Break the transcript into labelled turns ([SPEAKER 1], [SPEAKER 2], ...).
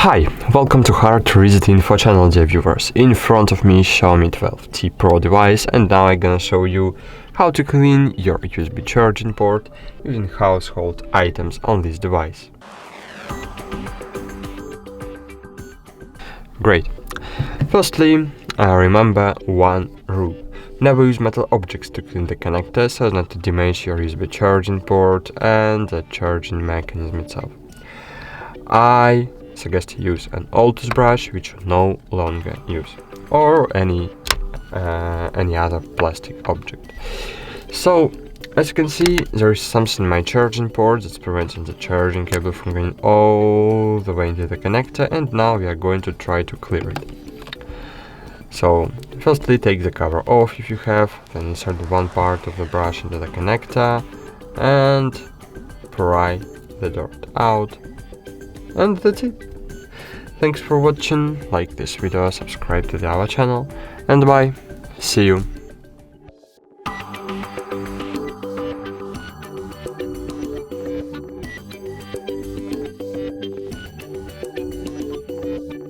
[SPEAKER 1] Hi, welcome to HardReset.Info channel, dear viewers. In front of me Xiaomi 12T Pro device, and now I'm gonna show you how to clean your USB charging port using household items on this device. Great. Firstly, remember one rule. Never use metal objects to clean the connector so as not to damage your USB charging port and the charging mechanism itself. I suggest to use an old toothbrush which you no longer use, or any other plastic object. So, as you can see, there is something in my charging port that's preventing the charging cable from going all the way into the connector, and now we are going to try to clear it. So, firstly take the cover off if you have, then insert one part of the brush into the connector and pry the dirt out. And that's it. Thanks for watching, like this video, subscribe to our channel, and bye. See you.